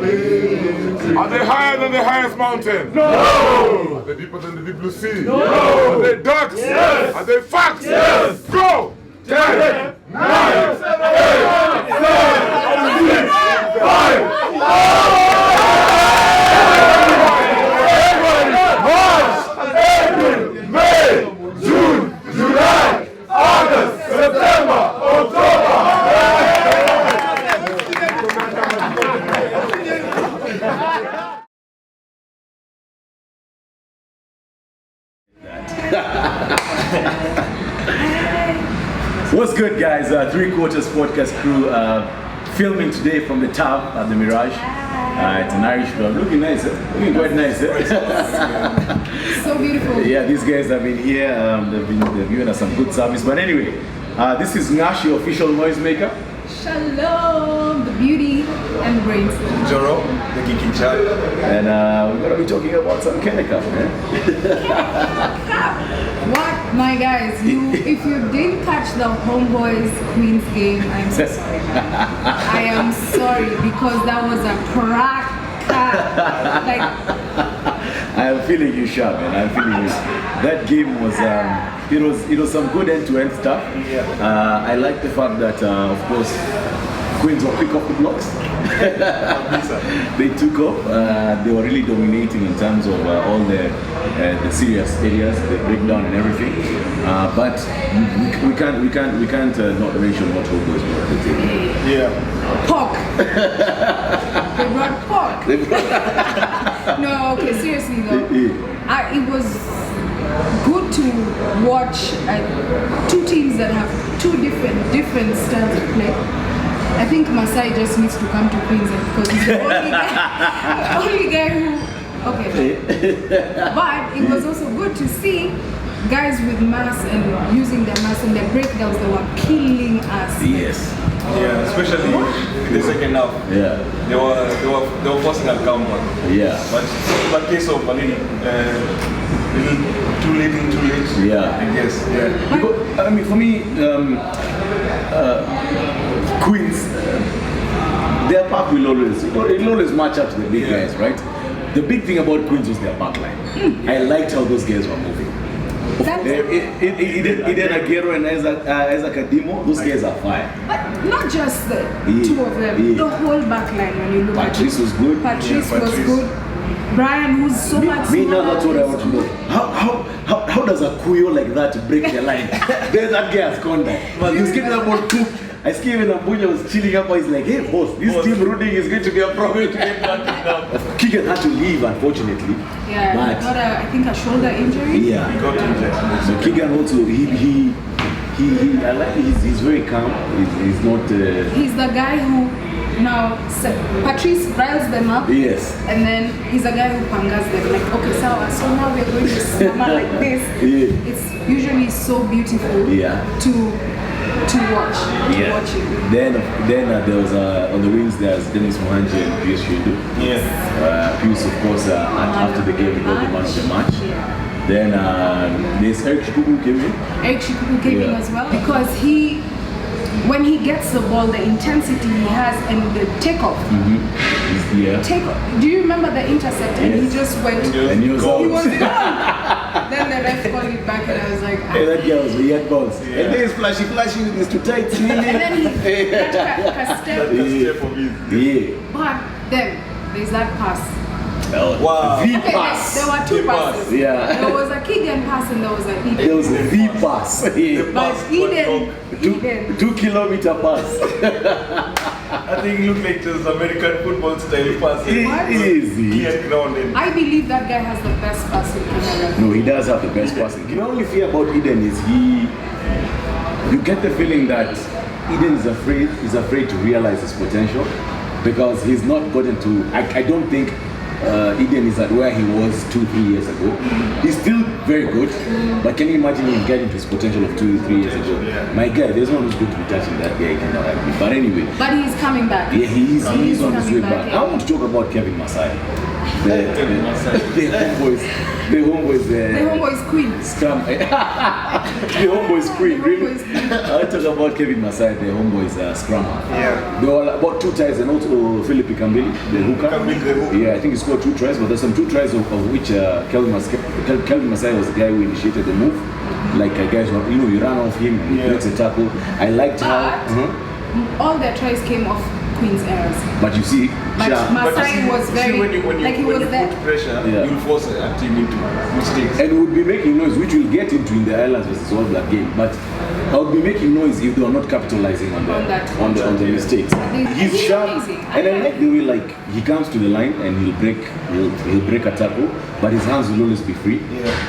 Are they higher than the highest mountain? No. Are they deeper than the deep blue sea? No. Are they ducks? Yes. Are they facts? Yes. Go! 10, 9, 8, 7, 6, 5, 4, April, May, June, July, August, September, October. What's good, guys? Three Quarters podcast crew filming today from the top at the Mirage. It's an Irish club. Looking nice, looking quite nice. So beautiful. Yeah, these guys have been here. They've given us some good service. But anyway, this is Ngashi, official noisemaker. Shalom, the beauty and brains. Joro, the geeky chat. And we're going to be talking about some Kennecup, man. What, my guys? If you didn't catch the Homeboyz Quins game, I'm so sorry. I am sorry because that was a crack. I'm feeling you, sharp, man. I'm feeling you. That game was, it was some good end-to-end stuff. I like the fact that, of course, Quins were quick off the blocks. They took off. They were really dominating in terms of all the serious areas, the breakdown and everything. But we can't not mention what Homeboyz brought to the table. Yeah. Pork. They brought pork. No, okay, seriously though. It was good to watch two teams that have two different styles of play. I think Masai just needs to come to Quins because he's the only guy who. Okay. But it was also good to see guys with mass and using their mass and their breakdowns that were killing us. Yes. Yeah, especially in the second half. Yeah. They were forcing a comeback. Yeah. But in case of a little too late. Yeah. I guess. Yeah. Because, I mean, for me, Quins, their pack will always match up to the big guys, right? The big thing about Quins was their backline. I liked how those guys were moving. Eden Aguero and Isaac Adimo, those guys are fire. But not just the two of them, the whole backline when you look at it. Patrice was good. Patrice was good. Brian, who's so much Me now, that's what I want to know. How does a Kuyo like that break the line? There's that guy has gone there. He's getting about two. I see even Abuja was chilling up. He's like, hey boss, this team rooting is going to be a problem. Keegan had to leave, unfortunately. Yeah, he got I think a shoulder injury. Yeah. He got injured. So Keegan also, I like he's very calm. He's not. He's the guy who now Patrice riles them up. Yes. And then he's a guy who pangas them like, okay, so now we're going to summer like this. Yeah. It's usually so beautiful. Yeah. To watch. Yeah. Then there was on the wings there's Dennis Mohanji and Pius Shindu. Yeah. Pius, of course, after the game he got the man of the match. Yeah. Then there's Eric Shikubu came in. Eric Shikubu came in as well because when he gets the ball, the intensity he has and the takeoff. Do you remember the intercept? And he just went. And he was gone. Then the ref called it back, and I was like, hey, that guy was he had balls. Yeah. And then he's flashing with his two tights. And then he had a step. Yeah. But then there's that pass. Wow. The pass. There were two passes. Yeah. There was a Keegan pass and there was a Eden. There was the pass. But Eden. 2 kilometer pass. I think it looked like just American football style pass. Easy. I believe that guy has the best pass in Canada. No, he does have the best passing. The only fear about Eden is you get the feeling that Eden is afraid to realize his potential because he's not gotten to, I don't think Eden is at where he was 2-3 years ago. He's still very good, but can you imagine him getting to his potential of 2-3 years ago? My guy, there's no one who's going to be touching that guy in the rugby. But anyway. But he's coming back. Yeah, he's on his way back. Yeah. I want to talk about Kevin Masai. The Homeboyz. The Homeboyz Quins. Scrum. The Homeboyz Queen, really? I'll talk about Kevin Masai, the Homeboyz scrum. Yeah. There were about 2 tries, and also Philip Kambili, the hooker. Yeah, I think he scored 2 tries, but there's some 2 tries of which Kelvin Masai was the guy who initiated the move. Like guys, you run off him, he makes a tackle. I liked how. All their tries came off Quins' errors. But you see, but Masai was very when you like he was there. Put pressure, you'll force a team into mistakes. And would be making noise, which we'll get into in the Islands versus All Black game. But I would be making noise if they are not capitalizing on the mistakes. He's sharp, and I like the way like he comes to the line and he'll break a tackle, but his hands will always be free,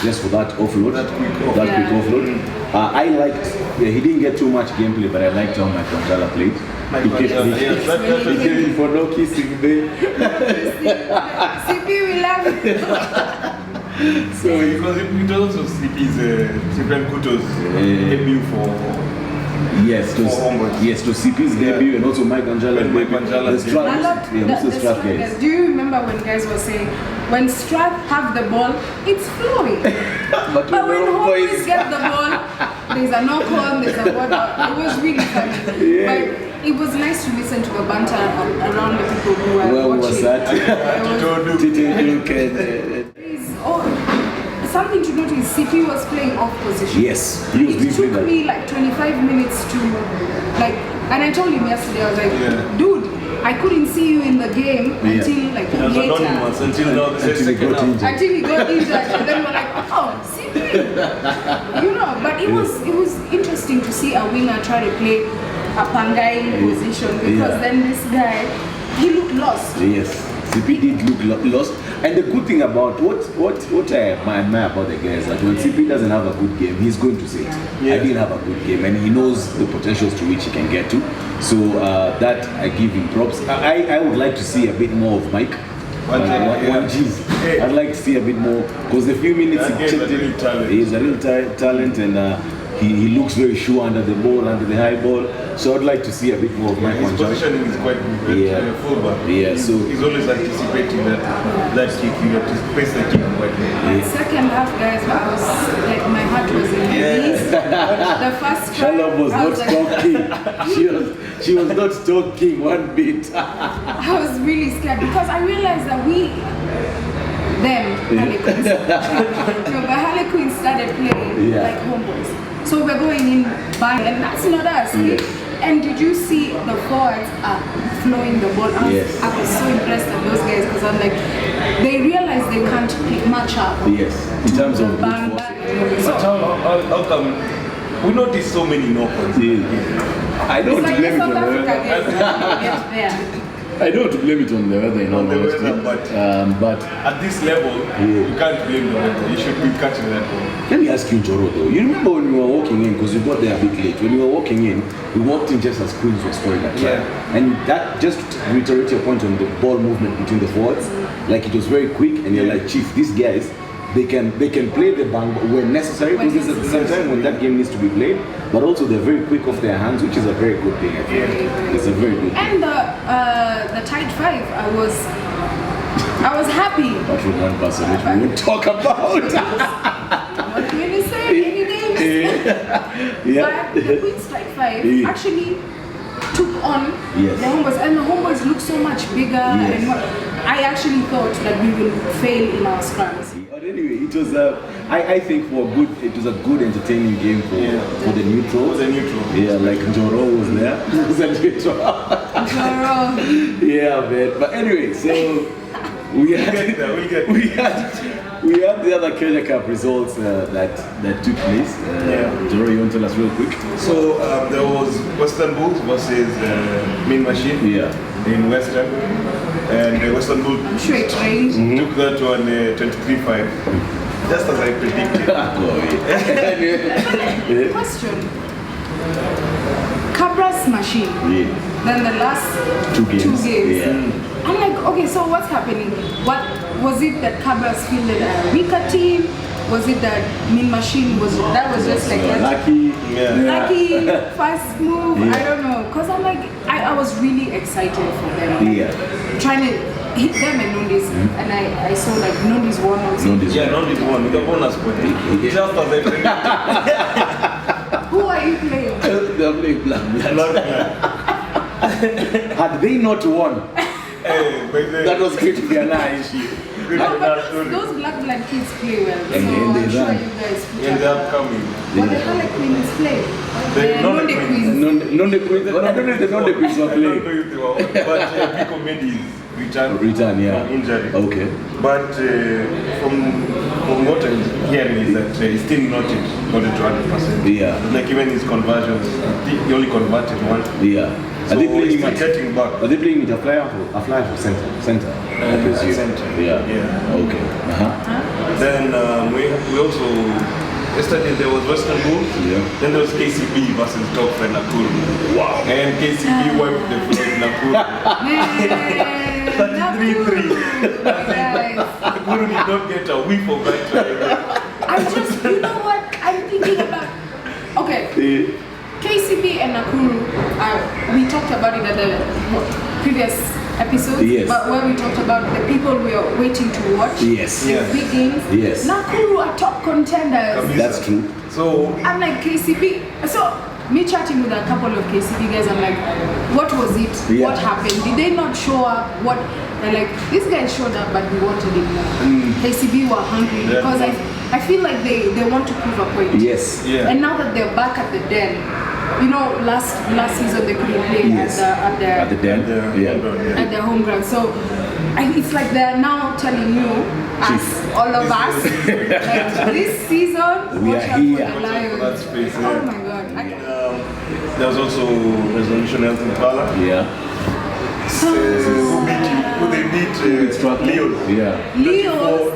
just for that offload, that quick offload. I liked he didn't get too much gameplay, but I liked how my Contrala played. He came in for no kissing, babe. CP, we love you. So because it also CP's Cyprian Kuto's debut for to CP's debut, and also Mike Anjala's debut. The Strath guys. Do you remember when guys were saying, when Strath have the ball, it's flowing. but when Homeboyz get the ball, there's a knock on, there's a water. It was really funny. But it was nice to listen to the banter around the people who were watching. Was that? Something to notice, CP was playing off position. Yes, it took me like 25 minutes to and I told him yesterday, I was like, dude, I couldn't see you in the game until like later. Until he got injured. Until he got injured, and then we're like, oh, CP. But it was interesting to see a winger try to play a Pangai position, because then this guy, he looked lost. Yes, CP did look lost. And the good thing about what I admire about the guy is that when CP doesn't have a good game, he's going to say, I didn't have a good game, and he knows the potentials to which he can get to. So that I give him props. I would like to see a bit more of Mike. I'd like to see a bit more, because the few minutes he's a real talent, and he looks very sure under the ball, under the high ball. So I'd like to see a bit more of Mike. His positioning is quite good. Fullback. So he's always anticipating that kick. You have to space the kick quite well. Second half, guys, my heart was in my knees. The first try, Shalom was not talking. She was not talking one bit. I was really scared because I realized that Harlequins started playing like Homeboyz. So we're going in bang, and that's not us. And did you see the forwards flowing the ball? I was so impressed at those guys, because I'm like, they realize they can't match up. In terms of bang. But how come we noticed so many knock-ons? I don't blame it on the weather. I don't blame it on the weather, but at this level, you can't blame the weather. You should be catching that ball. Let me ask you, Joro, though. You remember when we were walking in, because we got there a bit late, when we were walking in, we walked in just as Quins was scoring that try. And that, just to reiterate your point on the ball movement between the forwards, like it was very quick, and you're like, Chief, these guys, they can play the bang when necessary, because there's at some time when that game needs to be played, but also they're very quick off their hands, which is a very good thing, I think. It's a very good thing. And the tight five, I was happy. But from one person, which we won't talk about. What can you say? Any names? But the Quins tight five actually took on the Homeboyz, and the Homeboyz look so much bigger. And I actually thought that we will fail in our scrums. But anyway, it was I think it was a good entertaining game for the neutrals. Like Joro was there. Was a neutral. Joro. Man. But anyway, so we had the other Kenya Cup results that took place. Joro, you want to tell us real quick? So there was Western Bulls versus Main Machine in Western. And Western Bull took that one 23-5. Just as I predicted. Question. Cabra's Machine. Then the last two games. I'm like, okay, so what's happening? What was it that Cabras fielded a weaker team? Was it that Mean Machine was just like that? Lucky, fast move, I don't know. Because I'm like, I was really excited for them. Trying to hit them and Nundis. And I saw like Nundis won also. Nundis won with the bonus point. Just as they Who are you playing? They're playing Black. Had they not won, that was going to be an issue. No, but those black kids play well. So I'm sure you guys put and they're coming. What the hell are Quins play? Non-the Quins. I don't know if the non-the Quins were playing. But Pico made his return from injury. Okay. But from what I'm hearing is that he's still not got it to 100%. Like even his conversions, he only converted one. So are they playing it back? Are they playing it a flyer for center? Center. Center. Okay. Then we also yesterday there was Western Bulls. Then there was KCB versus top friend Nakuru. Wow. And KCB wiped the floor with Nakuru. 33-3. Nakuru did not get a whiff of that. You know what? I'm thinking about. Okay. KCB and Nakuru, we talked about it at the previous episode, but when we talked about the people we are waiting to watch, big games, Nakuru are top contenders. That's true. So I'm like KCB, so me chatting with a couple of KCB guys, I'm like, what was it? What happened? Did they not show up? What? They're like, these guys showed up, but we wanted it more. KCB were hungry because I feel like they want to prove a point. And now that they're back at the den, you know, last season they couldn't play at the den, at the home ground. So it's like they're now telling you, all of us, like this season, we are here. For the Lions. Oh my God! There was also Resolution Health in Pala. Who they beat? Leos. Leos.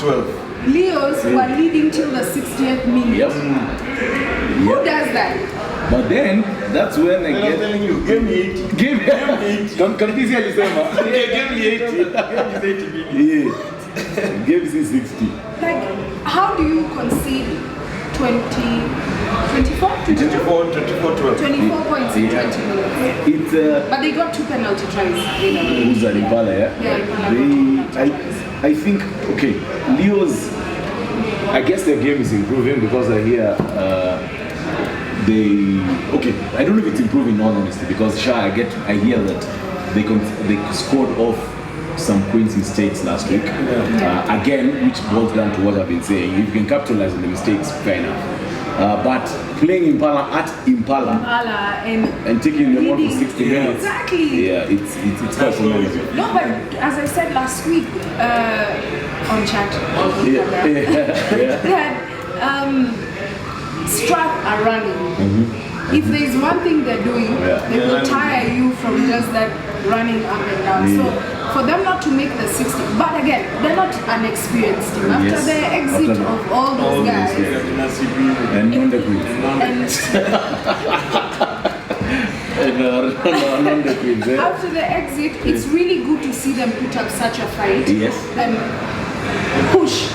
12. Leos were leading till the 60th minute. Who does that? But then, that's when I I'm telling you, give me 80. Give me 80. Give me 80. Give me 60. Like, how do you concede 24 points in 20 minutes? But they got 2 penalty tries. Who's an Impala, I think, okay, Leo's, I guess their game is improving because I hear I don't know if it's improving in all honesty because I hear that they scored off some Quins mistakes last week. Again, which boils down to what I've been saying. If you can capitalize on the mistakes, fair enough. But playing Impala at Impala and taking them on for 60 minutes. Exactly. It's quite amazing. No, but as I said last week on chat, that Strath are running. If there's one thing they're doing, they will tire you from just that running up and down. So for them not to make the 60, but again, they're not an experienced team. After the exit of all those guys, and the Quins. After the exit, it's really good to see them put up such a fight. And push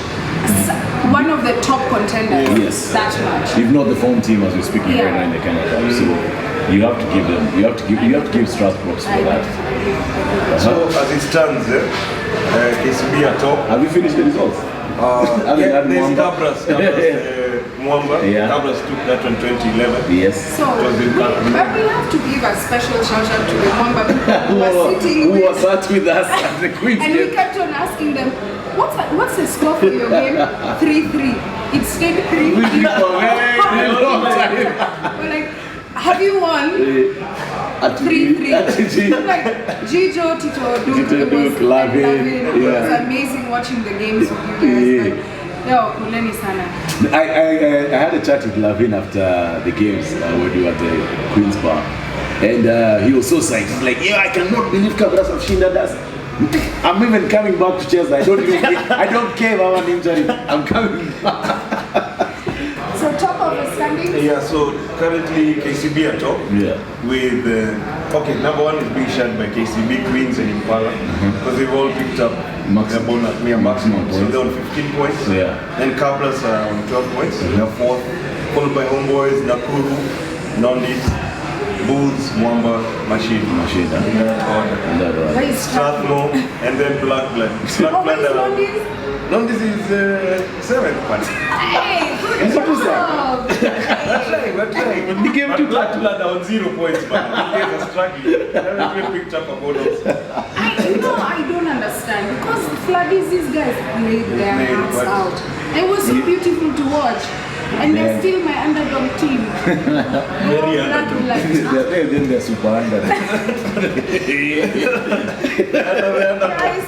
one of the top contenders that much. If not the form team as we're speaking right now in the Canada. So you have to give them, you have to give Strasbourg for that. So as it stands, KCB at top. Have you finished the results? There's Cabras. Mwamba. Cabras took that on 2011. So, but we have to give a special shout out to the Mwamba people who were sitting who was sat with us at the Quins and we kept on asking them, what's the score for your game? 3-3. It stayed 3-3. for a very long time. We're like, have you won? 3-3. I'm like, Gijo, Tito, Duke, Lavin. It was amazing watching the games with you guys. Kuleni sana. I had a chat with Lavin after the games when we were at the Queen's Bar. And he was so psyched. He's like, I cannot believe Cabras have shinda us. I'm even coming back to Chelsea. I don't care about an injury. I'm coming back. So top of the standings? So currently KCB at top with Okay, number one is being shared by KCB, Quins and Impala. Because they've all picked up their bonus, maximum points. So they're on 15 points. Yeah. Then Kablas are on 12 points. They're fourth. Followed by Homeboyz, Nakuru, Nondis, Boots, Mwamba, Machine. Machine, huh? Where is Strathmore, and then Black Blood. Oh, where is Nondis? Nondis is 7th one. Hey, good What was that? job. We're trying. The game to Black Blood are on 0 points, but the guys are struggling. They haven't even picked up a bonus. I don't understand because Floodies, these guys played their Played, hearts but- out. It was so beautiful to watch. And they're Yeah. still my underdog team. Very underdog. They're super under. Guys,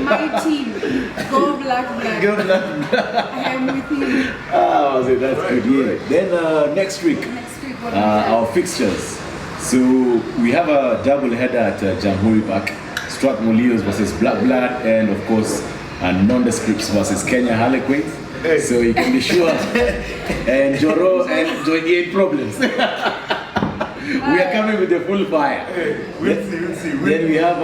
my team. Go Black Black. I am with you. Ah, that's good. Yeah. Then next week, Next week, what do we have? our fixtures. So we have a double header at Jamhuri Park. Strathmore Leos versus Black Blood, and of course, Nondescripts versus Kenya Harlequins. So you can be sure. And Joro and Joy ain't problems. We are coming with the full fire. We'll see. Then we have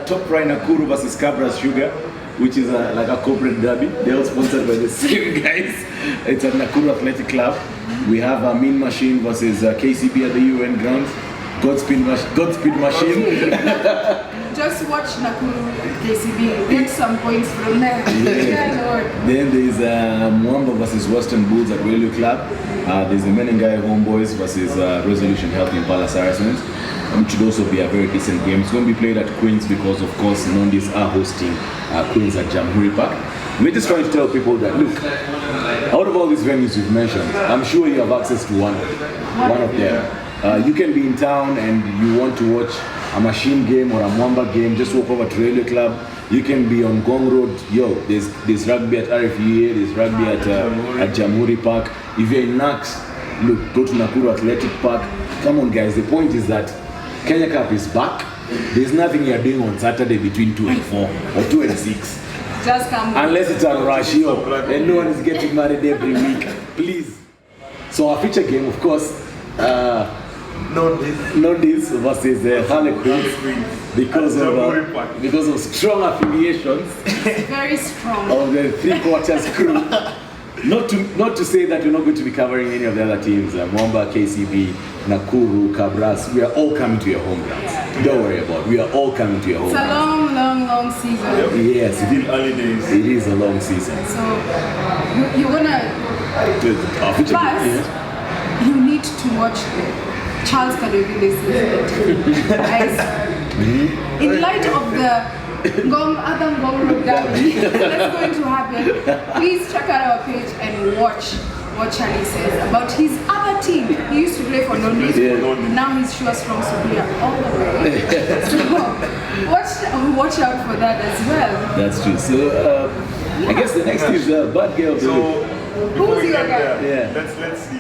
Top Right Nakuru versus Cabras Sugar, which is like a corporate derby. They're all sponsored by the same guys. It's at Nakuru Athletic Club. We have Mean Machine versus KCB at the UN grounds. Godspeed Machine. Just watch Nakuru KCB. Get some points from there. Yeah, Lord. Then there's Mwamba versus Western Bulls at Railway Club. There's the Menengai Homeboyz versus Resolution Health Impala Saracens, which should also be a very decent game. It's going to be played at Quins because, of course, Nondis are hosting Quins at Jamhuri Park. We're just trying to tell people that, look, out of all these venues you've mentioned, I'm sure you have access to one of them. You can be in town and you want to watch a Machine game or a Mwamba game, just walk over to Railway Club. You can be on Gong Road. Yo, there's rugby at RFEA, there's rugby at Jamhuri Park. If you're in Nax, look, go to Nakuru Athletic Park. Come on, guys. The point is that Kenya Cup is back. There's nothing you're doing on Saturday between 2 and 4 or 2 and 6. Just come. Unless it's a ratio and no one is getting married every week. Please. So our feature game, of course, Nondis versus Harlequins because of strong affiliations Very strong. of the 3/4 crew. Not to say that we're not going to be covering any of the other teams, Mwamba, KCB, Nakuru, Cabras. We are all coming to your homelands. Don't worry about it. We are all coming to your It's a homelands. long season. Yes, Still early days. it is a long season. So you're gonna. Our feature game, First, you need to watch Charles Kadovide's guys. In light of the other Ngong Road derby that's going to happen, please check out our page and watch what Charlie says about his other team. He used to play for Nondis. Now he's sure strong superior all the way. So watch out for that as well. That's true. So I guess the next is Bad Girl. So before Who's we your get guy? there, Yeah. let's see.